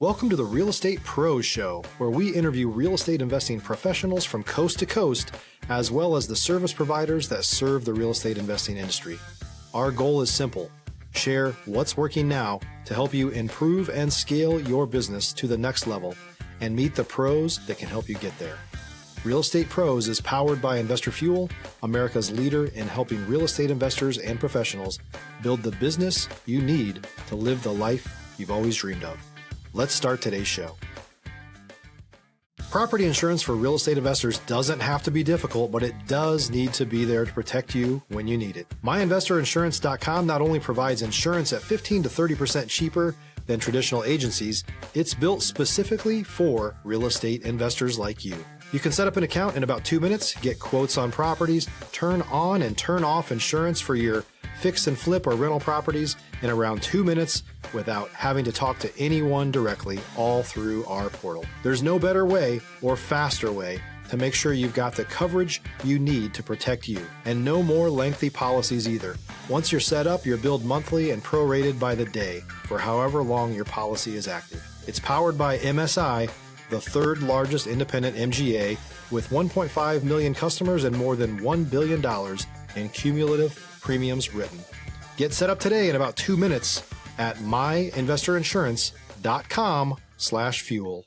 Welcome to the Real Estate Pros Show, where we interview real estate investing professionals from coast to coast, as well as the service providers that serve the real estate investing industry. Our goal is simple: share what's working now to help you improve and scale your business to the next level and meet the pros that can help you get there. Real Estate Pros is powered by Investor Fuel, America's leader in helping real estate investors and professionals build the business you need to live the life you've always dreamed of. Let's start today's show. Property insurance for real estate investors doesn't have to be difficult, but it does need to be there to protect you when you need it. MyInvestorInsurance.com not only provides insurance at 15 to 30% cheaper than traditional agencies, it's built specifically for real estate investors like you. You can set up an account in about 2 minutes, get quotes on properties, turn on and turn off insurance for your fix and flip or rental properties in around 2 minutes without having to talk to anyone directly, all through our portal. There's no better way or faster way to make sure you've got the coverage you need to protect you, and no more lengthy policies either. Once you're set up, you're billed monthly and prorated by the day for however long your policy is active. It's powered by MSI, the third largest independent MGA, with 1.5 million customers and more than $1 billion in cumulative premiums written. Get set up today in about 2 minutes at myinvestorinsurance.com/fuel.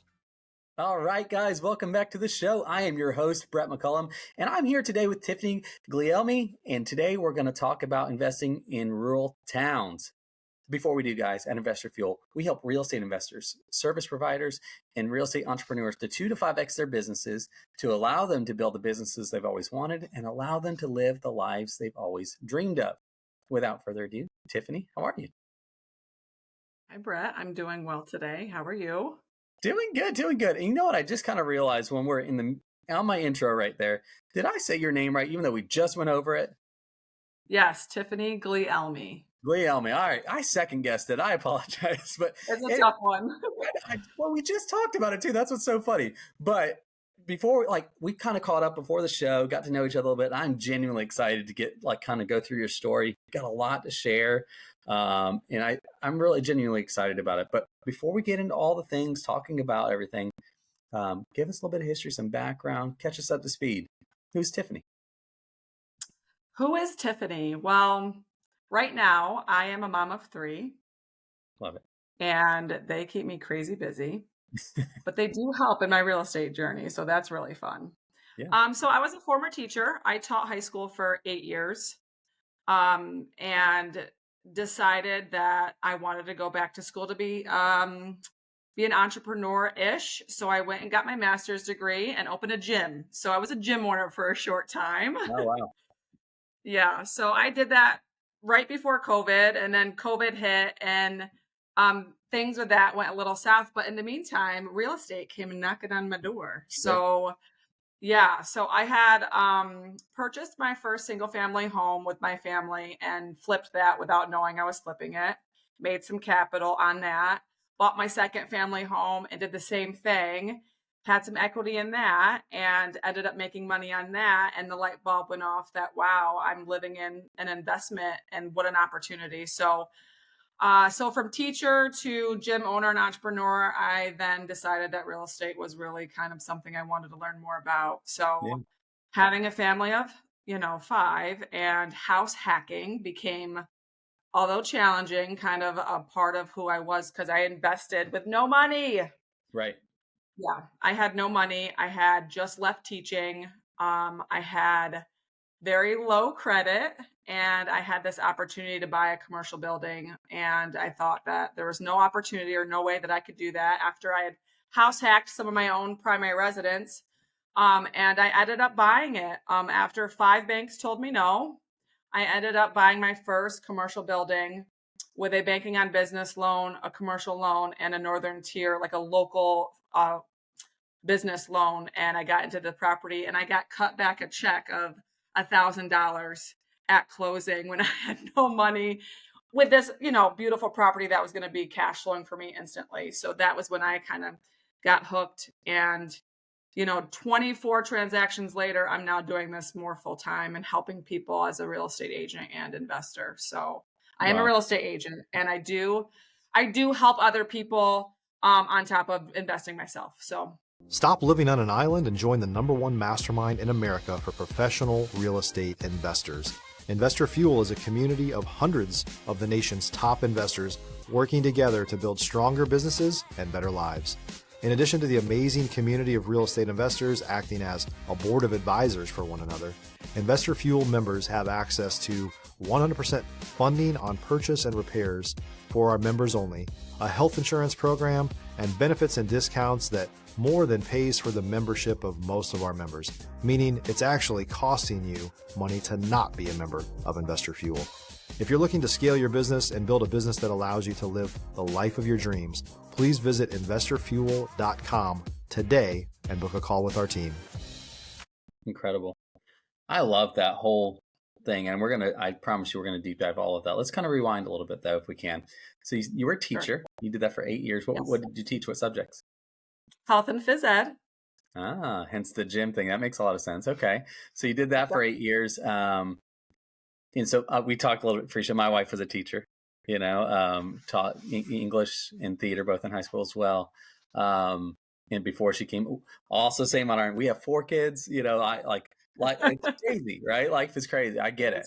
All right, guys, welcome back to the show. I am your host, Brett McCollum, and I'm here today with Tiffany Glielmi, and today we're going to talk about investing in rural towns. Before we do, guys, at Investor Fuel, we help real estate investors, service providers, and real estate entrepreneurs to 2 to 5x their businesses to allow them to build the businesses they've always wanted and allow them to live the lives they've always dreamed of. Without further ado, Tiffany, how are you? Hi, Brett. I'm doing well today. How are you? Doing good, doing good. And you know what? I just kind of realized when we're on my intro right there, did I say your name right, even though we just went over it? Yes, Tiffany Glielmi. Glielmi. All right. I second guessed it. I apologize. But It's a tough one. Well, we just talked about it too. That's what's so funny. But before, we kind of caught up before the show, got to know each other a little bit. I'm genuinely excited to get kind of go through your story. Got a lot to share. And I'm really genuinely excited about it. But before we get into all the things, talking about everything, give us a little bit of history, some background, catch us up to speed. Who's Tiffany? Who is Tiffany? Well, right now I am a mom of 3. Love it. And they keep me crazy busy, but they do help in my real estate journey. So that's really fun. Yeah. So I was a former teacher. I taught high school for 8 years, and decided that I wanted to go back to school to be an entrepreneur-ish. So I went and got my master's degree and opened a gym. So I was a gym owner for a short time. Oh, wow. Yeah. So I did that right before COVID, and then COVID hit, and things with that went a little south. But in the meantime, real estate came knocking on my door. So yeah, so I had purchased my first single family home with my family and flipped that without knowing I was flipping it. Made some capital on that. Bought my second family home and did the same thing. Had some equity in that and ended up making money on that. And the light bulb went off that, wow, I'm living in an investment and what an opportunity. So from teacher to gym owner and entrepreneur, I then decided that real estate was really kind of something I wanted to learn more about. So having a family of, 5 and house hacking became, although challenging, kind of a part of who I was because I invested with no money. Right. Yeah, I had no money. I had just left teaching. I had very low credit, and I had this opportunity to buy a commercial building. And I thought that there was no opportunity or no way that I could do that after I had house hacked some of my own primary residents. And I ended up buying it. After 5 banks told me no, I ended up buying my first commercial building with a banking on business loan, a commercial loan, and a northern tier, like a local business loan. And I got into the property and I got cut back a check of $1,000 at closing when I had no money with this, beautiful property that was going to be cash flowing for me instantly. So that was when I kind of got hooked. And, 24 transactions later, I'm now doing this more full time and helping people as a real estate agent and investor. So I am a real estate agent, and I do help other people on top of investing myself. So Stop living on an island and join the #1 mastermind in America for professional real estate investors. Investor Fuel is a community of hundreds of the nation's top investors working together to build stronger businesses and better lives. In addition to the amazing community of real estate investors acting as a board of advisors for one another, Investor Fuel members have access to 100% funding on purchase and repairs for our members only, a health insurance program, and benefits and discounts that more than pays for the membership of most of our members, meaning it's actually costing you money to not be a member of Investor Fuel. If you're looking to scale your business and build a business that allows you to live the life of your dreams, please visit investorfuel.com today and book a call with our team. Incredible. I love that whole thing. And I promise you, we're going to deep dive all of that. Let's kind of rewind a little bit though, if we can. So you were a teacher. Sure. You did that for 8 years. What did you teach? What subjects? Health and phys ed. Hence the gym thing. That makes a lot of sense. Okay. So you did that for 8 years. And so we talked a little bit, Freisha. My wife was a teacher, taught English and theater, both in high school as well. And before she came, also same on our, we have 4 kids, like it's crazy, right? Life is crazy. I get it.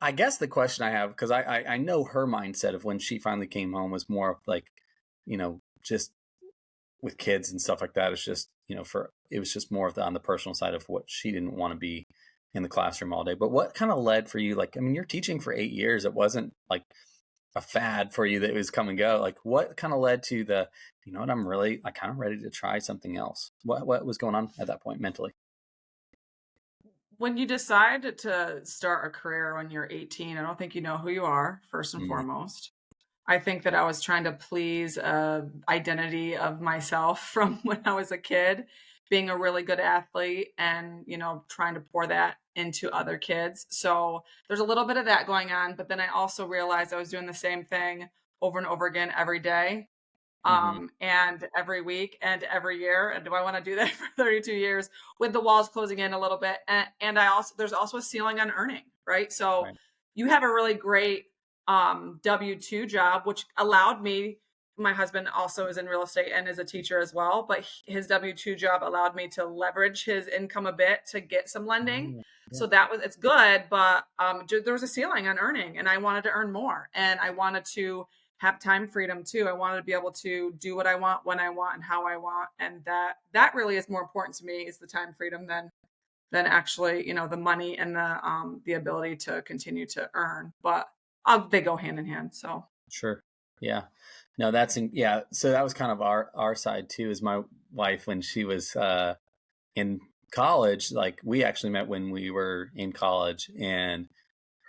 I guess the question I have, because I know her mindset of when she finally came home was more of like, just with kids and stuff like that. It's just, it was just more on the personal side of what she didn't want to be in the classroom all day. But what kind of led for you? Like, I mean, you're teaching for 8 years. It wasn't like a fad for you that it was come and go. Like, what kind of led to the, I'm kind of ready to try something else. What was going on at that point mentally? When you decide to start a career when you're 18, I don't think you know who you are, first and foremost. I think that I was trying to please identity of myself from when I was a kid, being a really good athlete and, trying to pour that into other kids. So there's a little bit of that going on. But then I also realized I was doing the same thing over and over again every day, and every week and every year. And do I want to do that for 32 years with the walls closing in a little bit? And there's also a ceiling on earning, right? So you have a really great W-2 job, which allowed me, my husband also is in real estate and is a teacher as well, but his W-2 job allowed me to leverage his income a bit to get some lending. So it's good, but there was a ceiling on earning and I wanted to earn more and I wanted to have time freedom too. I wanted to be able to do what I want, when I want and how I want. And that really is more important to me, is the time freedom than actually, the money and the ability to continue to earn. But they go hand in hand. So sure. Yeah. No, so that was kind of our side too, is my wife, when she was in college, like we actually met when we were in college, and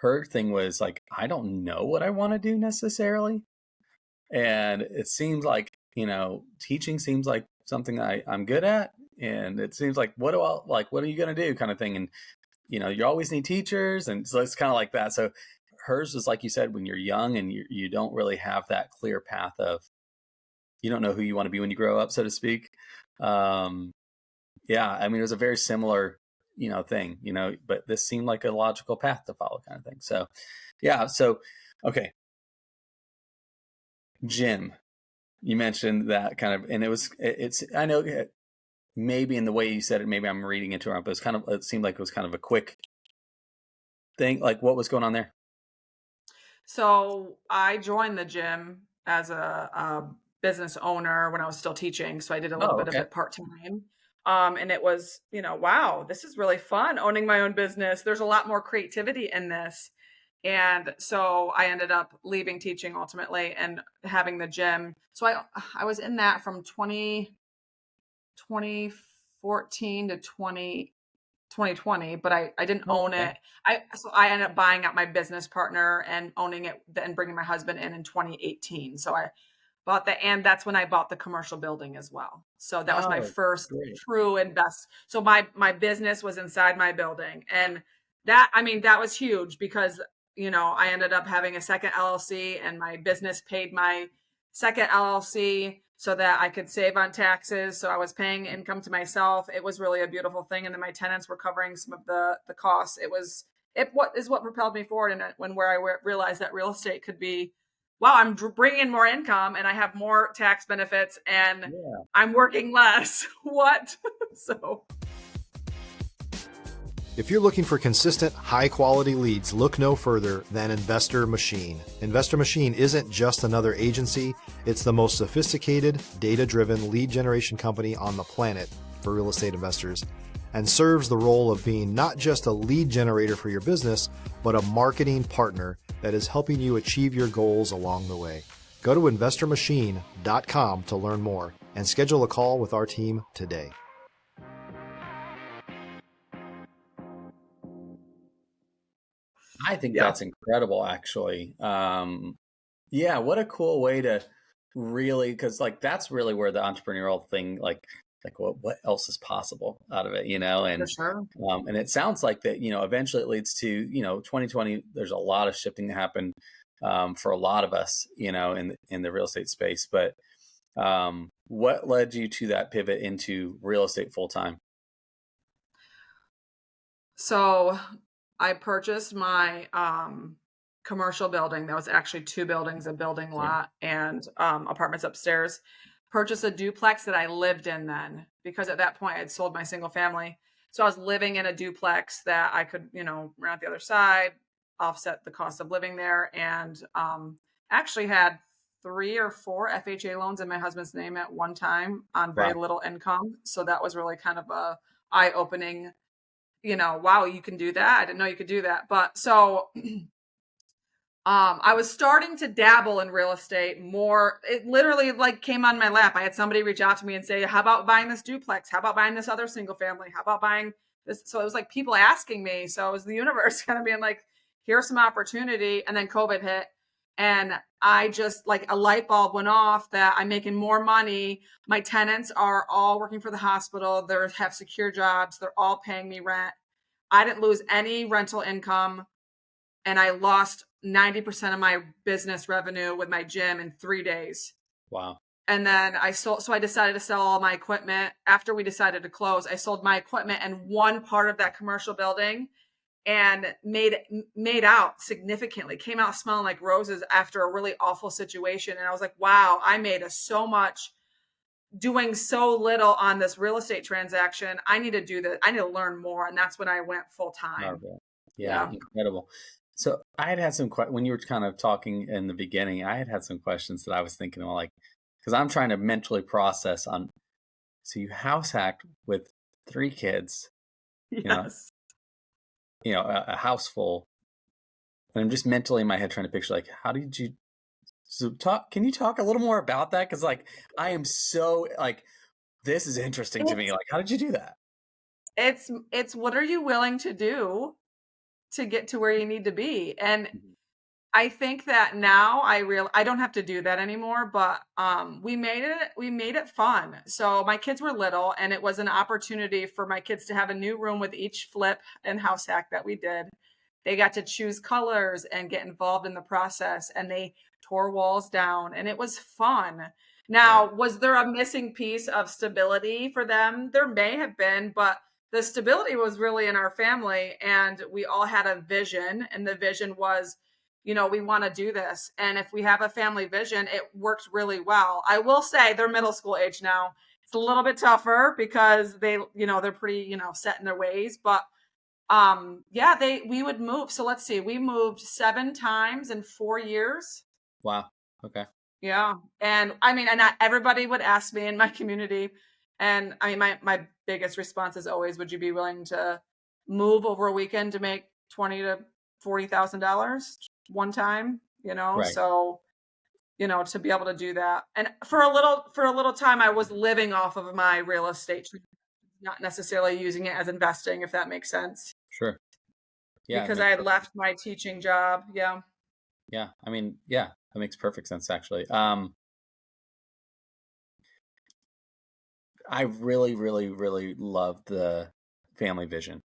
her thing was like, I don't know what I want to do necessarily. And it seems like, teaching seems like something I'm good at. And it seems like, what are you going to do kind of thing? And, you always need teachers. And so it's kind of like that. So hers was, like you said, when you're young and you don't really have that clear path of, you don't know who you want to be when you grow up, so to speak. I mean, it was a very similar, thing, but this seemed like a logical path to follow kind of thing. So, yeah. So, okay. Gym, you mentioned that kind of, and I know maybe in the way you said it, maybe I'm reading into it, but it seemed like it was kind of a quick thing. Like, what was going on there? So I joined the gym as a business owner when I was still teaching. So I did a little bit of it part-time. And it was, wow, this is really fun owning my own business. There's a lot more creativity in this. And so I ended up leaving teaching ultimately and having the gym. So I was in that from 2014 to 2020, but I didn't own it. So I ended up buying out my business partner and owning it and bringing my husband in 2018. So I bought and that's when I bought the commercial building as well. So that was my first true invest. So my business was inside my building, and that was huge because, I ended up having a second LLC, and my business paid my second LLC so that I could save on taxes. So I was paying income to myself. It was really a beautiful thing. And then my tenants were covering some of the costs. What propelled me forward. And where I realized that real estate could be wow, I'm bringing in more income and I have more tax benefits and I'm working less. What? So. If you're looking for consistent, high-quality leads, look no further than Investor Machine. Investor Machine isn't just another agency. It's the most sophisticated, data-driven lead generation company on the planet for real estate investors, and serves the role of being not just a lead generator for your business, but a marketing partner that is helping you achieve your goals along the way. Go to investormachine.com to learn more and schedule a call with our team today. I think that's incredible, actually. What a cool way to really, because like that's really where the entrepreneurial thing, like what else is possible out of it, and For sure. And it sounds like that, eventually it leads to 2020. There's a lot of shifting that happened for a lot of us, in the real estate space. But what led you to that pivot into real estate full time? So I purchased my commercial building. That was actually 2 buildings, a building lot and apartments upstairs. Purchased a duplex that I lived in then, because at that point I'd sold my single family. So I was living in a duplex that I could, rent the other side, offset the cost of living there, and actually had 3 or 4 FHA loans in my husband's name at one time on very little income. So that was really kind of a eye-opening, wow, you can do that. I didn't know you could do that. But so I was starting to dabble in real estate more. It literally came on my lap. I had somebody reach out to me and say, how about buying this duplex? How about buying this other single family? How about buying this? So it was like people asking me. So it was the universe kind of being like, here's some opportunity. And then COVID hit. And I just a light bulb went off that I'm making more money. My tenants are all working for the hospital. They have secure jobs. They're all paying me rent. I didn't lose any rental income. And I lost 90% of my business revenue with my gym in 3 days. Wow. And then I decided to sell all my equipment. After we decided to close, I sold my equipment and one part of that commercial building and made out significantly, came out smelling like roses after a really awful situation. And I was like, wow, I made so much doing so little on this real estate transaction. I need to do this. I need to learn more. And that's when I went full time. Yeah. Incredible. So I had some when you were kind of talking in the beginning, I had some questions that I was thinking of, because I'm trying to mentally process on. So you house hacked with 3 kids, Yes. A house full, and I'm just mentally in my head trying to picture how did you? So can you talk a little more about that? Because I am so this is interesting to me. How did you do that? It's what are you willing to do to get to where you need to be? And I think that now I don't have to do that anymore, but we made it fun. So my kids were little, and it was an opportunity for my kids to have a new room with each flip and house hack that we did. They got to choose colors and get involved in the process, and they tore walls down, and it was fun. Now, was there a missing piece of stability for them? There may have been, but the stability was really in our family, and we all had a vision, and the vision was, we want to do this. And if we have a family vision, it works really well. I will say they're middle school age now. It's a little bit tougher because they're pretty, set in their ways, but we would move. So let's see, we moved 7 times in 4 years. Wow. Okay. Yeah. And everybody would ask me in my community, and my biggest response is always, would you be willing to move over a weekend to make $20,000 to $40,000 one time? Right. So, to be able to do that. And for a little time, I was living off of my real estate, not necessarily using it as investing, if that makes sense. Sure. Yeah. Because I had left my teaching job. Yeah. Yeah. That makes perfect sense, actually. I really, really, really love the family vision.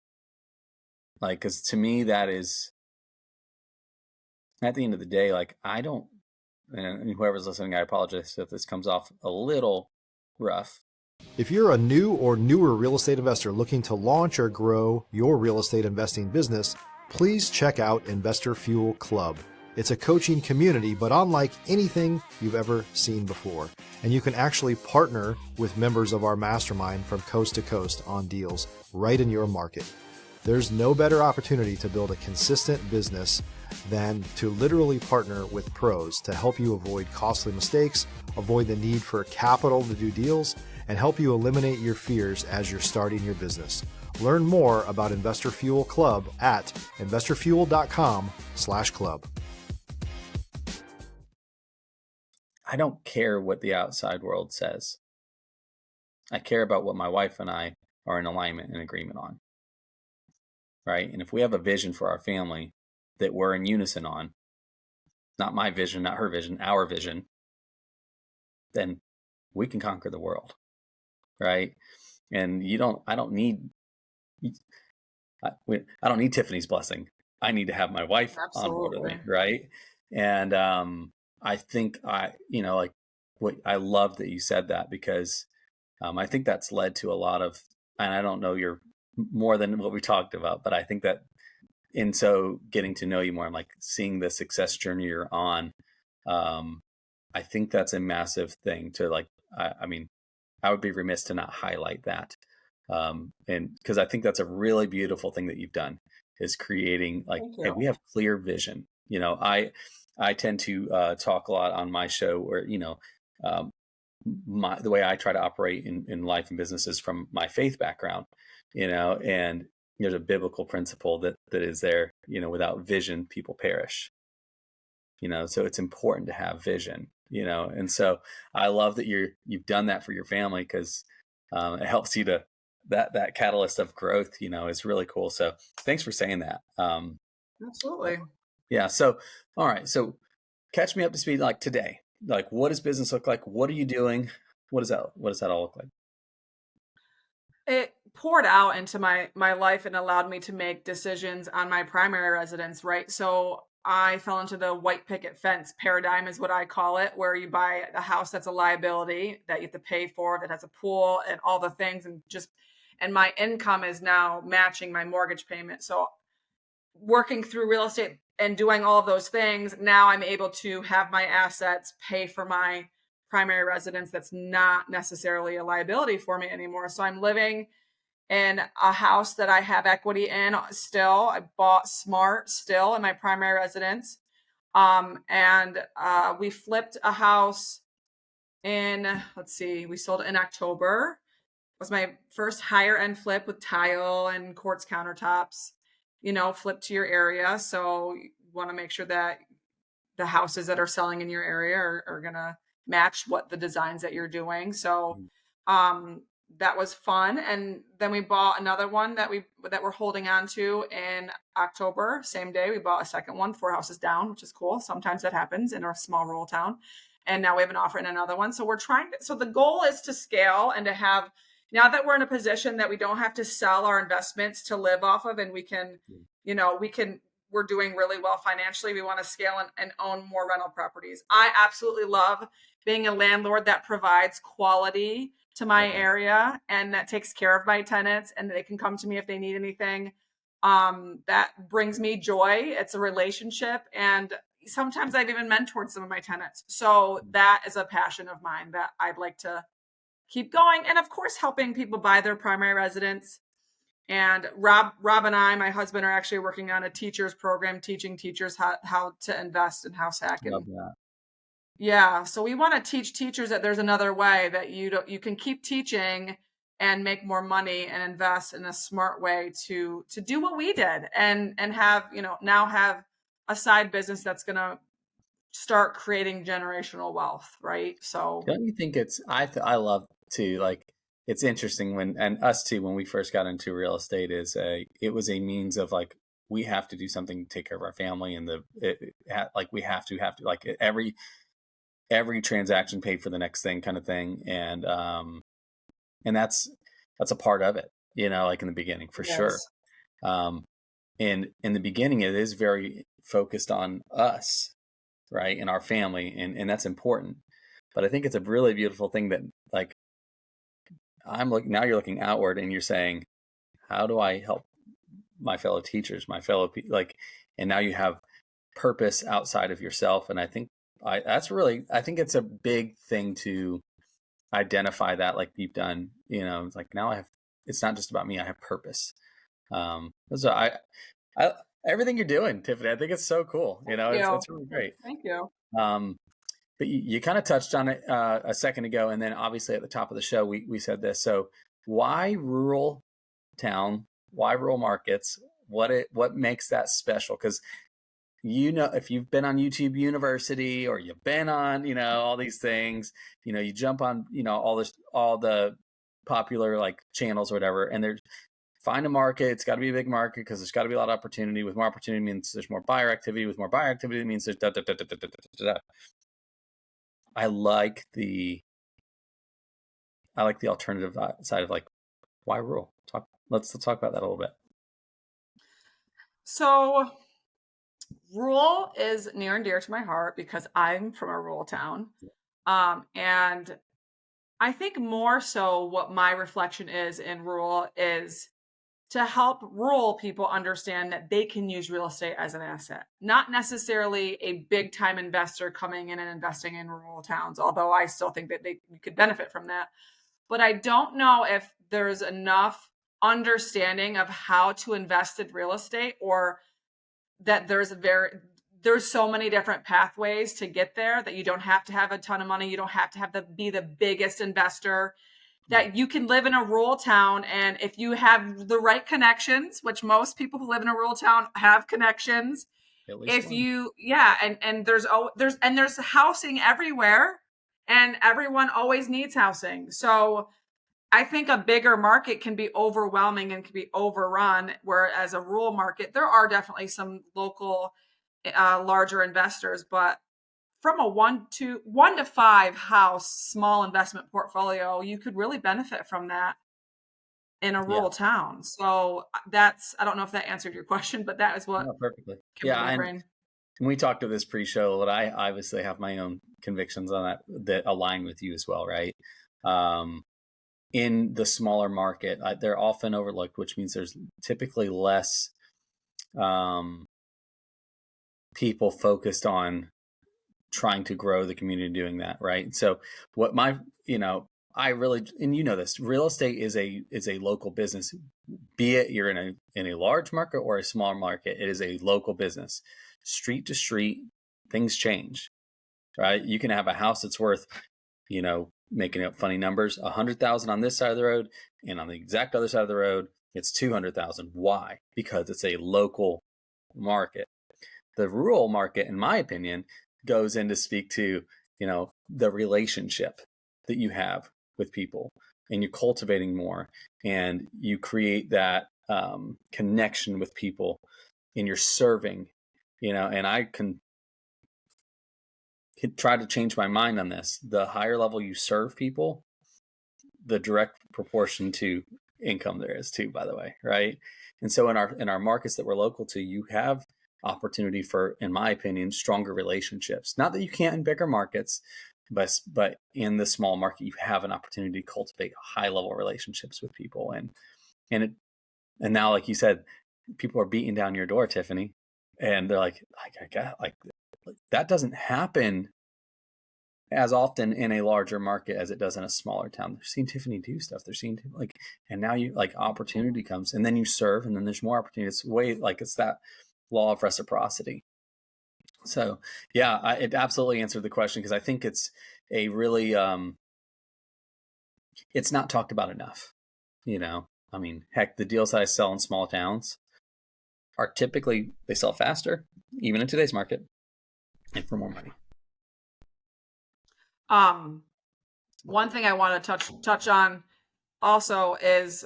Because to me, that is, at the end of the day, I don't, and whoever's listening, I apologize if this comes off a little rough. If you're a new or newer real estate investor looking to launch or grow your real estate investing business, please check out Investor Fuel Club. It's a coaching community, but unlike anything you've ever seen before. And you can actually partner with members of our mastermind from coast to coast on deals right in your market. There's no better opportunity to build a consistent business than to literally partner with pros to help you avoid costly mistakes, avoid the need for capital to do deals, and help you eliminate your fears as you're starting your business. Learn more about Investor Fuel Club at investorfuel.com/club. I don't care what the outside world says. I care about what my wife and I are in alignment and agreement on. Right? And if we have a vision for our family that we're in unison on, not my vision, not her vision, our vision, then we can conquer the world. Right? And I don't need Tiffany's blessing. I need to have my wife on board with me. Right? And, I think I love that you said that, because I think that's led to a lot of, and I don't know you're more than what we talked about, but I think that in so getting to know you more, I'm like seeing the success journey you're on. I think that's a massive thing to like, I mean, I would be remiss to not highlight that. And because I think that's a really beautiful thing that you've done, is creating like, hey, we have clear vision. I tend to talk a lot on my show where, the way I try to operate in life and business is from my faith background, and there's a biblical principle that is there, without vision, people perish, so it's important to have vision, and so I love that you've done that for your family, because it helps you to that catalyst of growth, is really cool. So thanks for saying that. Absolutely. Yeah. So, all right. So catch me up to speed, like today, like what does business look like? What are you doing? What does that all look like? It poured out into my life and allowed me to make decisions on my primary residence, right? So I fell into the white picket fence paradigm, is what I call it, where you buy a house that's a liability that you have to pay for, that has a pool and all the things, and my income is now matching my mortgage payment. So working through real estate and doing all of those things, now I'm able to have my assets pay for my primary residence that's not necessarily a liability for me anymore. So I'm living in a house that I have equity in still. I bought smart still in my primary residence. And we flipped a house we sold it in October. It was my first higher end flip with tile and quartz countertops, flip to your area. So you want to make sure that the houses that are selling in your area are going to match what the designs that you're doing. So that was fun. And then we bought another one that we're holding on to in October. Same day, we bought a second one 4 houses down, which is cool. Sometimes that happens in a small rural town. And now we have an offer in another one. So so the goal is to scale and to have, now that we're in a position that we don't have to sell our investments to live off of, and we can, we're doing really well financially. We want to scale and own more rental properties. I absolutely love being a landlord that provides quality to my area and that takes care of my tenants, and they can come to me if they need anything. That brings me joy. It's a relationship. And sometimes I've even mentored some of my tenants. So that is a passion of mine that I'd like to keep going. And of course, helping people buy their primary residence. And Rob and I, my husband, are actually working on a teacher's program, teaching teachers how to invest in house hack. Love that. Yeah. So we want to teach teachers that there's another way, that you can keep teaching and make more money and invest in a smart way to do what we did and have, now have a side business that's going to start creating generational wealth. Right. So don't you think I love to, like, it's interesting and us too, when we first got into real estate, it was a means of like, we have to do something to take care of our family, and we have to like every transaction paid for the next thing kind of thing. And that's a part of it, like in the beginning for sure. And in the beginning, it is very focused on us, right, and our family, and that's important. But I think it's a really beautiful thing that, like, now you're looking outward and you're saying, how do I help my fellow teachers, my fellow, like, and now you have purpose outside of yourself. And I think I think it's a big thing to identify that, like you've done, it's like now it's not just about me, I have purpose. So I everything you're doing, Tiffany, I think it's so cool. It's really great. Thank you. But you kind of touched on it a second ago, and then obviously at the top of the show we said this. So why rural town? Why rural markets? What makes that special? Because if you've been on YouTube University or you've been on all these things, you jump on all the popular like channels or whatever, and there's find a market. It's got to be a big market because there's got to be a lot of opportunity. With more opportunity means there's more buyer activity. With more buyer activity means there's da, da, da, da, da, da, da, da. I like the alternative side of like, why rural? Let's talk about that a little bit. So rural is near and dear to my heart because I'm from a rural town. And I think more so what my reflection is in rural is to help rural people understand that they can use real estate as an asset, not necessarily a big time investor coming in and investing in rural towns, although I still think that they could benefit from that. But I don't know if there's enough understanding of how to invest in real estate, or that there's so many different pathways to get there, that you don't have to have a ton of money. You don't have to be the biggest investor, that you can live in a rural town. And if you have the right connections, which most people who live in a rural town have connections, if you, and there's housing everywhere, and everyone always needs housing. So I think a bigger market can be overwhelming and can be overrun, whereas a rural market, there are definitely some local larger investors, but from a 1 to 5 house small investment portfolio, you could really benefit from that in a rural town. So I don't know if that answered your question, but that is what perfectly. came to my brain. And we talked to this pre-show, but I obviously have my own convictions on that align with you as well, right? In the smaller market, they're often overlooked, which means there's typically less people focused on trying to grow the community doing that, right? So what I really, and this, real estate is a local business, be it you're in a large market or a small market. It is a local business, street to street. Things change, right? You can have a house that's worth, making up funny numbers, 100,000 on this side of the road, and on the exact other side of the road, it's 200,000. Why? Because it's a local market. The rural market, in my opinion, goes in to speak to, the relationship that you have with people, and you're cultivating more, and you create that connection with people, and you're serving, and I can try to change my mind on this. The higher level you serve people, the direct proportion to income there is too, by the way, right? And so in our markets that we're local to, you have opportunity for, in my opinion, stronger relationships. Not that you can't in bigger markets, but in the small market, you have an opportunity to cultivate high level relationships with people. And now, like you said, people are beating down your door, Tiffany, and they're like that doesn't happen as often in a larger market as it does in a smaller town. They're seeing Tiffany do stuff. They're seeing and now opportunity comes, and then you serve, and then there's more opportunity. It's that law of reciprocity. So yeah, it absolutely answered the question, because I think it's a really, it's not talked about enough. I mean, heck, the deals that I sell in small towns are typically, they sell faster, even in today's market, and for more money. One thing I want to touch on also is,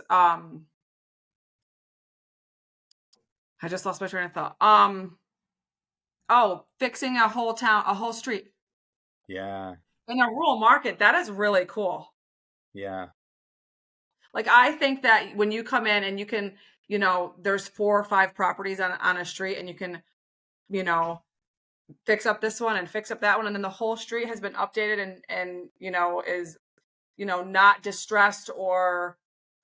I just lost my train of thought. Fixing a whole town, a whole street. Yeah. In a rural market, that is really cool. Yeah. I think that when you come in and you can, there's 4 or 5 properties on a street, and you can, fix up this one and fix up that one, and then the whole street has been updated and is not distressed, or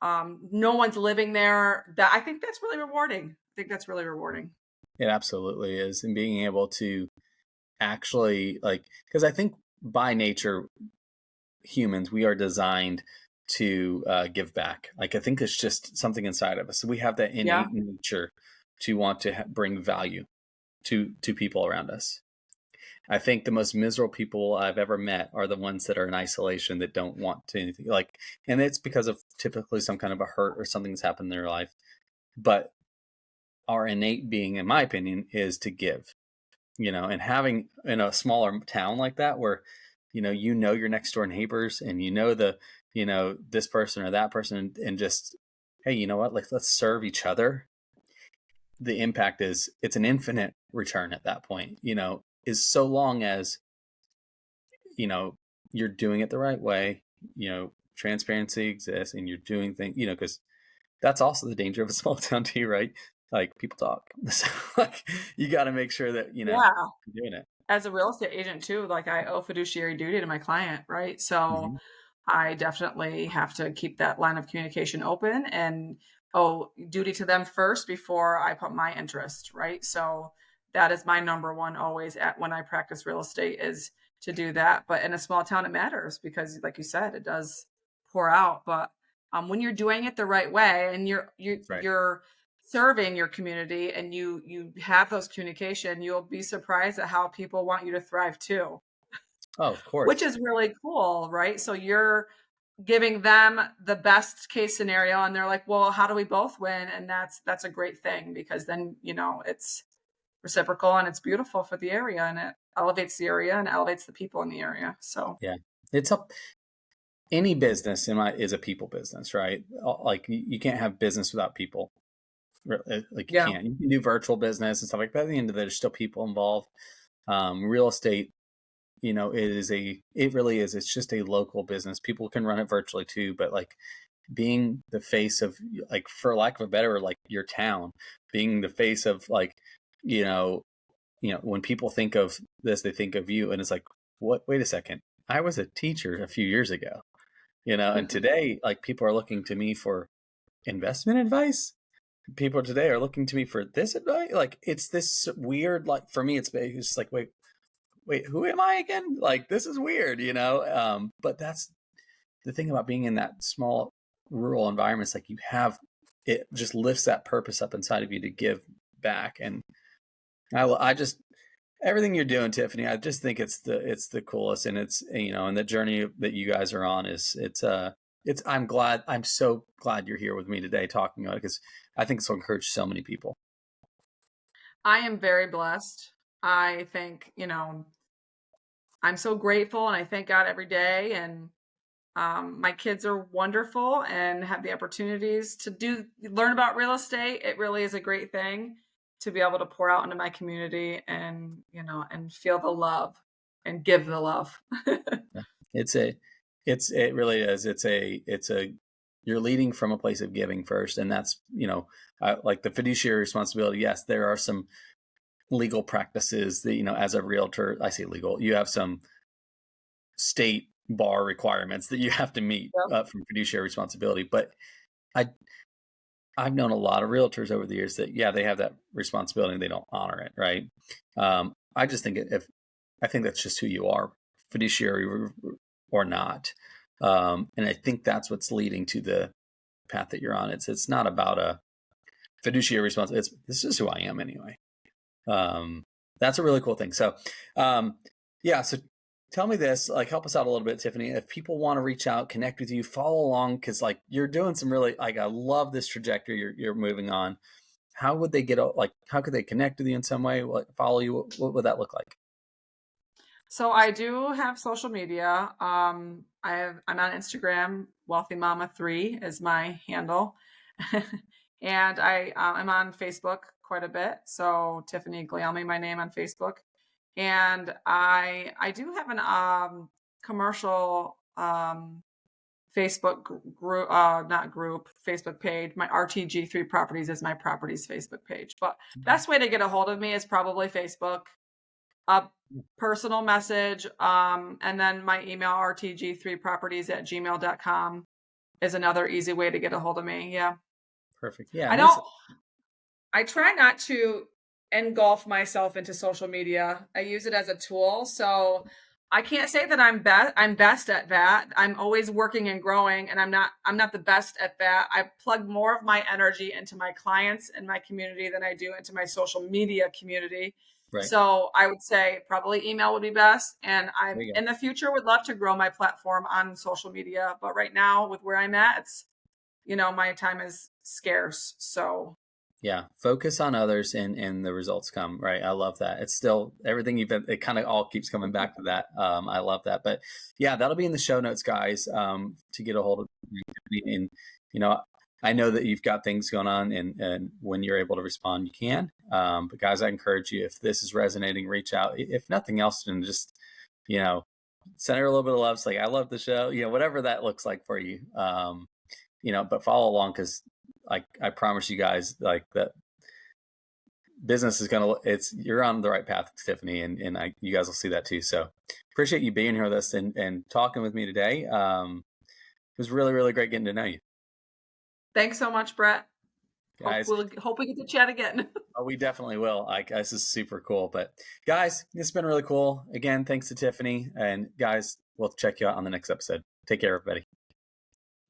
no one's living there. That I think that's really rewarding. It absolutely is. And being able to actually because I think by nature, humans, we are designed to give back. Like, I think it's just something inside of us. So we have that Yeah. innate nature to want to bring value to people around us. I think the most miserable people I've ever met are the ones that are in isolation, that don't want to anything and it's because of typically some kind of a hurt or something that's happened in their life. But our innate being, in my opinion, is to give, and having in a smaller town like that where, your next door neighbors, and this person or that person, and just, hey, you know what, like, let's serve each other. The impact it's an infinite return at that point, is so long as, you're doing it the right way, transparency exists, and you're doing things, because that's also the danger of a small town too, right? Like, people talk. So, you got to make sure that, Yeah. you're doing it. As a real estate agent too, like, I owe fiduciary duty to my client, right? So Mhm. I definitely have to keep that line of communication open and owe duty to them first before I put my interest, right? So that is my number one always at when I practice real estate, is to do that. But in a small town, it matters because, like you said, it does pour out. But when you're doing it the right way and Right. you're serving your community and you have those communication, you'll be surprised at how people want you to thrive too, Oh, of which course. is really cool, right? So you're giving them the best case scenario and they're like, well, how do we both win? And that's a great thing, because then, it's reciprocal and it's beautiful for the area, and it elevates the area and elevates the people in the area. So Yeah. It's up. Any business is a people business, right? Like, you can't have business without people. Like, you yeah. can't. You can do virtual business and stuff like that. At the end of it, there's still people involved. Real estate, it really is. It's just a local business. People can run it virtually too, but, like, being the face of, like, for lack of a better, like, your town, being the face of, like, you know, when people think of this, they think of you, and it's like, what? Wait a second. I was a teacher a few years ago, and today, like, people are looking to me for investment advice. People today are looking to me for this advice. Like, it's this weird, like, for me, it's like, wait, who am I again? Like, this is weird, but that's the thing about being in that small rural environment. It's like, it just lifts that purpose up inside of you to give back. And I just, everything you're doing, Tiffany, I just think it's the coolest. And it's, and the journey that you guys are on I'm so glad you're here with me today talking about it, because I think it's will encourage so many people. I am very blessed. I think, I'm so grateful and I thank God every day. And my kids are wonderful and have the opportunities to learn about real estate. It really is a great thing to be able to pour out into my community and, and feel the love and give the love. It really is. You're leading from a place of giving first. And that's, like the fiduciary responsibility. Yes, there are some legal practices that, as a realtor, I say legal, you have some state bar requirements that you have to meet from fiduciary responsibility. But I've known a lot of realtors over the years that, they have that responsibility and they don't honor it. Right. I just think I think that's just who you are, fiduciary or not. And I think that's what's leading to the path that you're on. It's not about a fiduciary responsibility. This is who I am anyway. That's a really cool thing. So, so tell me this, like, help us out a little bit, Tiffany. If people want to reach out, connect with you, follow along, because, like, you're doing some really, like, I love this trajectory you're moving on. How would they how could they connect with you in some way? Follow you? What would that look like? So I do have social media. I'm on Instagram. Wealthy Mama 3 is my handle. And I'm on Facebook quite a bit. So Tiffany Glielmi, my name on Facebook. And I do have an commercial Facebook group, not group, Facebook page. My RTG3 Properties is my properties Facebook page. But best way to get a hold of me is probably Facebook, a personal message, and then my email, rtg3properties@gmail.com, is another easy way to get a hold of me. Yeah. Perfect. Yeah. I try not to engulf myself into social media. I use it as a tool. So I can't say that I'm best at that. I'm always working and growing, and I'm not the best at that. I plug more of my energy into my clients and my community than I do into my social media community. Right. So I would say probably email would be best. And I in the future would love to grow my platform on social media. But right now with where I'm at, it's, my time is scarce. So yeah, focus on others and the results come, right? I love that. It's still everything it kind of all keeps coming back to that. I love that. But yeah, that'll be in the show notes, guys, to get a hold of Tiffany. And, I know that you've got things going on, and when you're able to respond, you can. But guys, I encourage you, if this is resonating, reach out. If nothing else, then just, send her a little bit of love. It's like, I love the show, whatever that looks like for you. But follow along, because I promise you guys, like, that business is you're on the right path, Tiffany, and you guys will see that too. So appreciate you being here with us and talking with me today. It was really, really great getting to know you. Thanks so much, Brett. Guys, hope we get to chat again. Oh, we definitely will. This is super cool. But guys, it's been really cool. Again, thanks to Tiffany. And guys, we'll check you out on the next episode. Take care, everybody.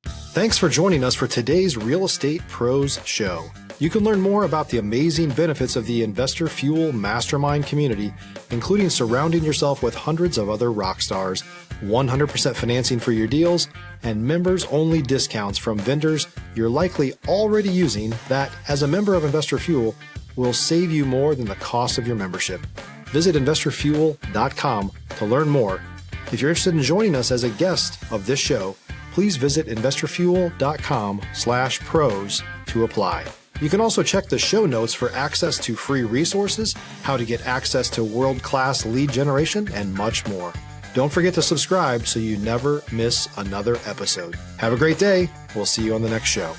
Thanks for joining us for today's Real Estate Pros Show. You can learn more about the amazing benefits of the Investor Fuel Mastermind community, including surrounding yourself with hundreds of other rock stars, 100% financing for your deals, and members-only discounts from vendors you're likely already using that, as a member of Investor Fuel, will save you more than the cost of your membership. Visit investorfuel.com to learn more. If you're interested in joining us as a guest of this show, please visit investorfuel.com/pros to apply. You can also check the show notes for access to free resources, how to get access to world-class lead generation, and much more. Don't forget to subscribe so you never miss another episode. Have a great day. We'll see you on the next show.